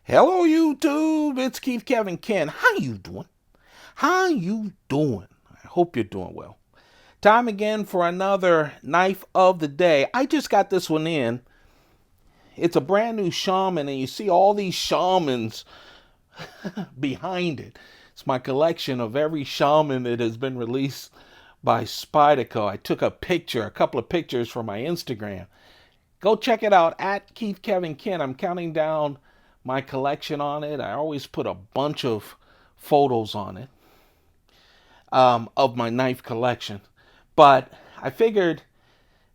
Hello YouTube, it's Keith Kevin Ken. How you doing? How you doing? I hope you're doing well. Time again for another knife of the day. I just got this one in. It's a brand new Shaman, and you see all these Shamans behind it. It's my collection of every Shaman that has been released by Spyderco. I took a couple of pictures for my Instagram. Go check it out at Keith Kevin Ken. I'm counting down my collection on it. I always put a bunch of photos on it of my knife collection. But I figured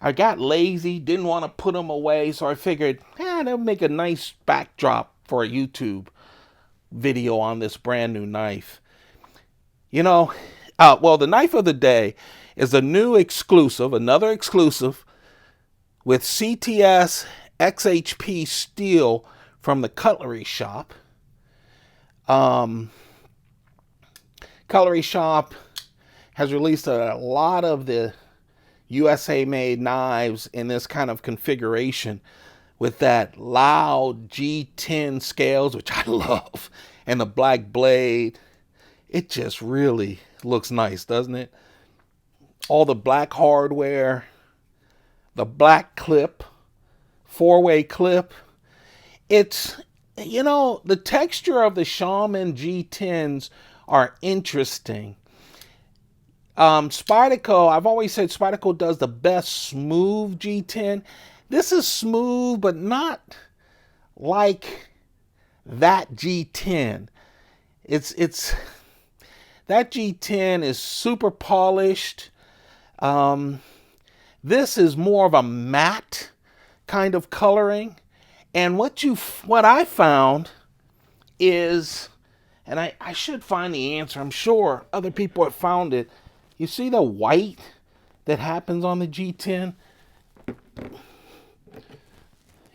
I got lazy, didn't want to put them away, so I figured, that'll make a nice backdrop for a YouTube video on this brand new knife. The knife of the day is a new exclusive, another exclusive with CTS XHP steel from the Cutlery Shop. Cutlery Shop has released a lot of the USA made knives in this kind of configuration with that loud G-10 scales, which I love, and the black blade. It just really looks nice, doesn't it? All the black hardware, the black clip, four-way clip. It's, the texture of the Shaman G10s are interesting. Spyderco, I've always said Spyderco does the best smooth G10. This is smooth, but not like that G10. It's that G10 is super polished. This is more of a matte kind of coloring. And what I found is, and I should find the answer. I'm sure other people have found it. You see the white that happens on the G10?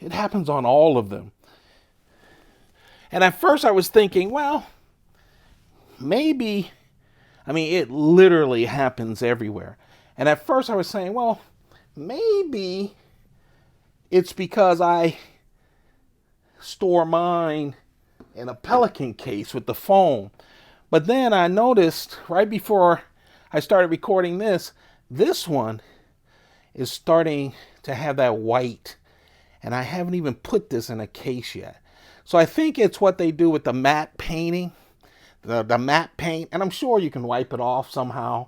It happens on all of them. And at first I was thinking, well, maybe, it literally happens everywhere. And at first I was saying, well, maybe it's because I store mine in a Pelican case with the foam. But then I noticed right before I started recording this one is starting to have that white. And I haven't even put this in a case yet. So I think it's what they do with the matte painting, the matte paint. And I'm sure you can wipe it off somehow.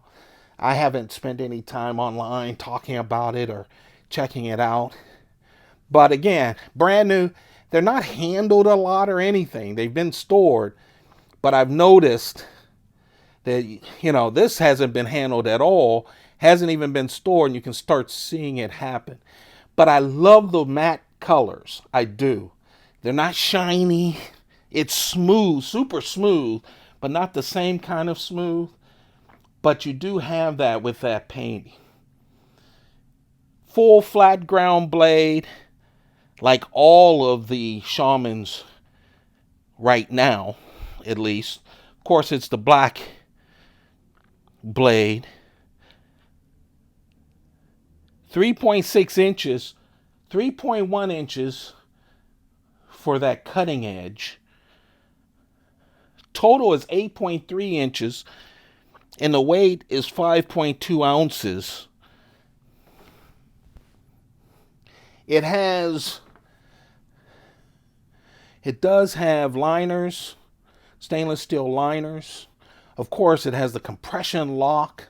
I haven't spent any time online talking about it or checking it out. But again, brand new. They're not handled a lot or anything. They've been stored. But I've noticed that, this hasn't been handled at all. Hasn't even been stored, and you can start seeing it happen. But I love the matte colors. I do. They're not shiny. It's smooth, super smooth, but not the same kind of smooth. But you do have that with that painting. Full flat ground blade, like all of the Shamans right now, at least. Of course, it's the black blade. 3.6 inches, 3.1 inches for that cutting edge. Total is 8.3 inches, and the weight is 5.2 ounces. It does have liners, stainless steel liners. Of course, it has the compression lock,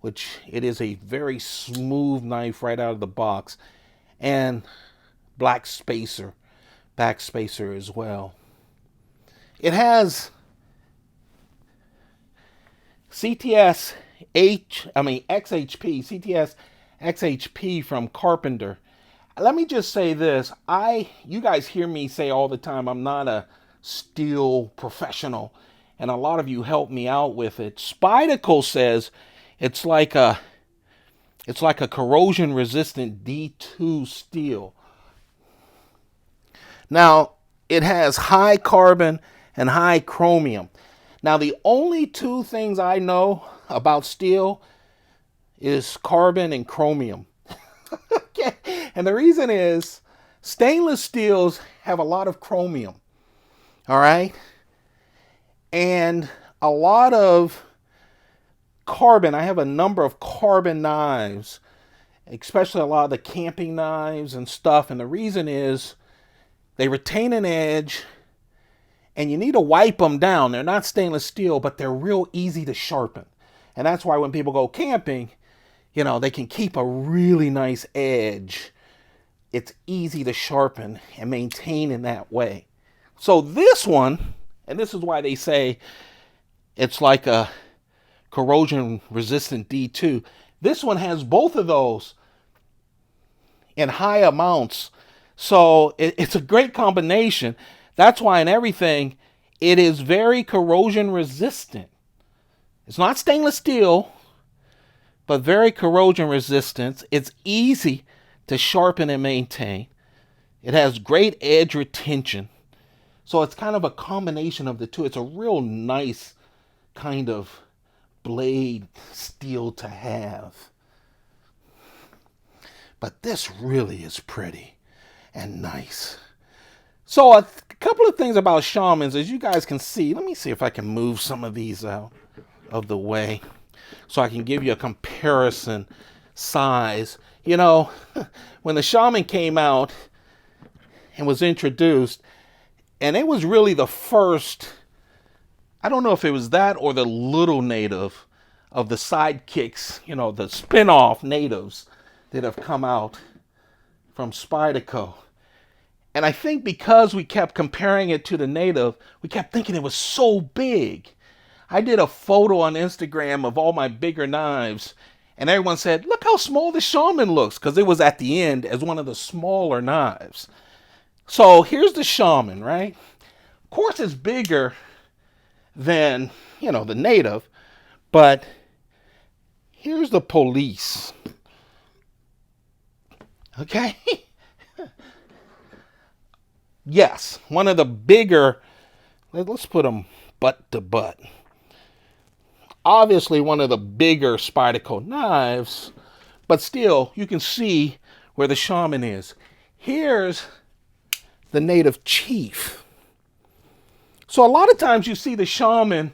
which it is a very smooth knife right out of the box, and black spacer, back spacer as well. It has CTS XHP, CTS XHP from Carpenter. Let me just say this. You guys hear me say all the time, I'm not a steel professional, and a lot of you help me out with it. Spyderco says it's like a corrosion resistant D2 steel. Now, it has high carbon and high chromium. Now, the only two things I know about steel is carbon and chromium. Okay. And the reason is Stainless steels have a lot of chromium, all right? And a lot of carbon. I have a number of carbon knives, especially a lot of the camping knives and stuff. And the reason is they retain an edge and you need to wipe them down. They're not stainless steel, but they're real easy to sharpen. And that's why when people go camping, they can keep a really nice edge. It's easy to sharpen and maintain in that way. So this one, and this is why they say it's like a corrosion resistant D2. This one has both of those in high amounts. So it's a great combination. That's why in everything, it is very corrosion resistant. It's not stainless steel, but very corrosion resistant. It's easy to sharpen and maintain. It has great edge retention. So it's kind of a combination of the two. It's a real nice kind of blade steel to have. But this really is pretty and nice. So a couple of things about Shamans, as you guys can see. Let me see if I can move some of these out of the way so I can give you a comparison size. When the Shaman came out and was introduced, and it was really the first, I don't know if it was that or the little native of the sidekicks, the spin-off natives that have come out from Spyderco. And I think because we kept comparing it to the native, we kept thinking it was so big. I did a photo on Instagram of all my bigger knives, and everyone said, look how small the Shaman looks, because it was at the end as one of the smaller knives. So here's the Shaman, right? Of course it's bigger than, the native, but here's the police. Okay? Yes, one of the bigger, let's put them butt to butt. Obviously one of the bigger Spyderco knives, but still you can see where the Shaman is. Here's the native chief. So a lot of times you see the Shaman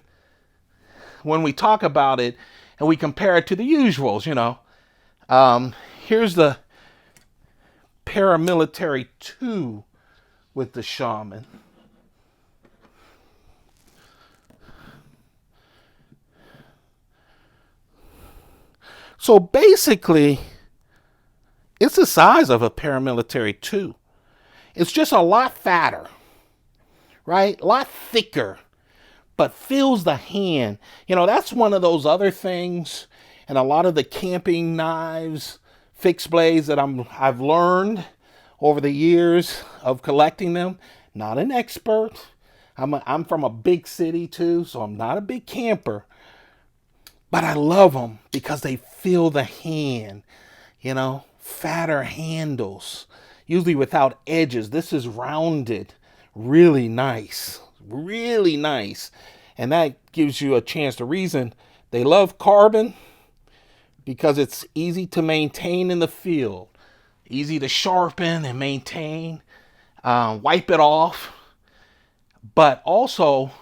when we talk about it and we compare it to the usuals, here's the paramilitary 2 with the Shaman. So basically, it's the size of a paramilitary 2. It's just a lot fatter, right? A lot thicker, but fills the hand. That's one of those other things, and a lot of the camping knives, fixed blades that I've learned over the years of collecting them. Not an expert. I'm from a big city too, so I'm not a big camper. But I love them because they fill the hand, fatter handles, usually without edges. This is rounded, really nice, really nice. And that gives you a chance to reason they love carbon because it's easy to maintain in the field, easy to sharpen and maintain, wipe it off. But also,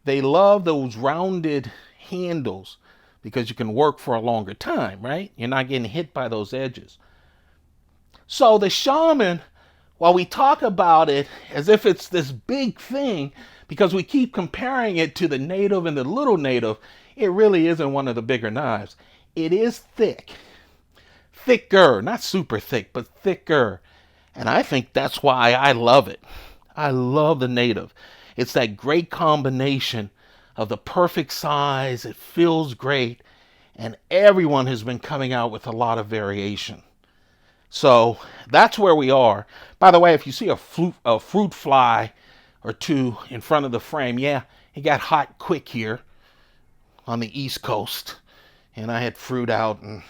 they love those rounded handles because you can work for a longer time, right? You're not getting hit by those edges. So the Shaman, while we talk about it as if it's this big thing, because we keep comparing it to the native and the little native, it really isn't one of the bigger knives. It is thick. Thicker, not super thick, but thicker. And I think that's why I love it. I love the native. It's that great combination of the perfect size. It feels great. And everyone has been coming out with a lot of variation. So that's where we are. By the way, if you see a fruit fly or two in front of the frame, yeah, it got hot quick here on the East Coast. And I had fruit out and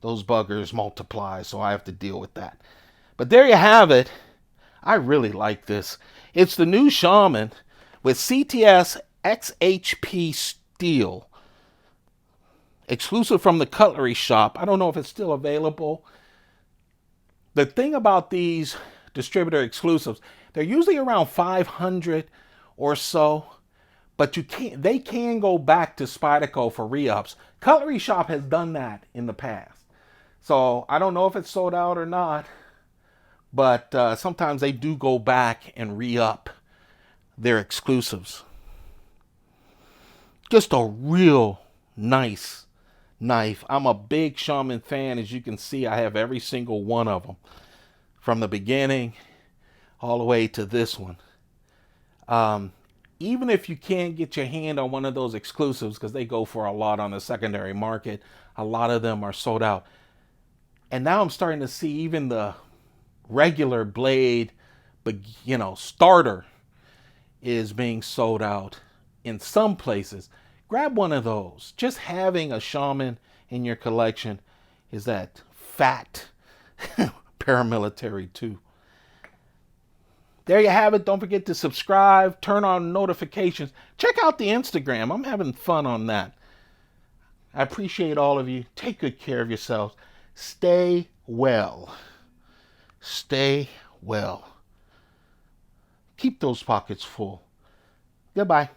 those buggers multiply, so I have to deal with that. But there you have it. I really like this. It's the new Shaman with CTS XHP steel. Exclusive from the Cutlery Shop. I don't know if it's still available. The thing about these distributor exclusives, they're usually around 500 or so, but they can go back to Spyderco for re-ups. Cutlery Shop has done that in the past. So I don't know if it's sold out or not, but sometimes they do go back and re-up their exclusives. Just a real nice knife. I'm a big Shaman fan. As you can see, I have every single one of them from the beginning all the way to this one. Even if you can't get your hand on one of those exclusives, because they go for a lot on the secondary market, a lot of them are sold out. And now I'm starting to see even the regular blade, but starter is being sold out in some places. Grab one of those. Just having a Shaman in your collection is that fat paramilitary too. There you have it. Don't forget to subscribe, turn on notifications. Check out the Instagram. I'm having fun on that. I appreciate all of you. Take good care of yourselves. Stay well. Stay well. Keep those pockets full. Goodbye.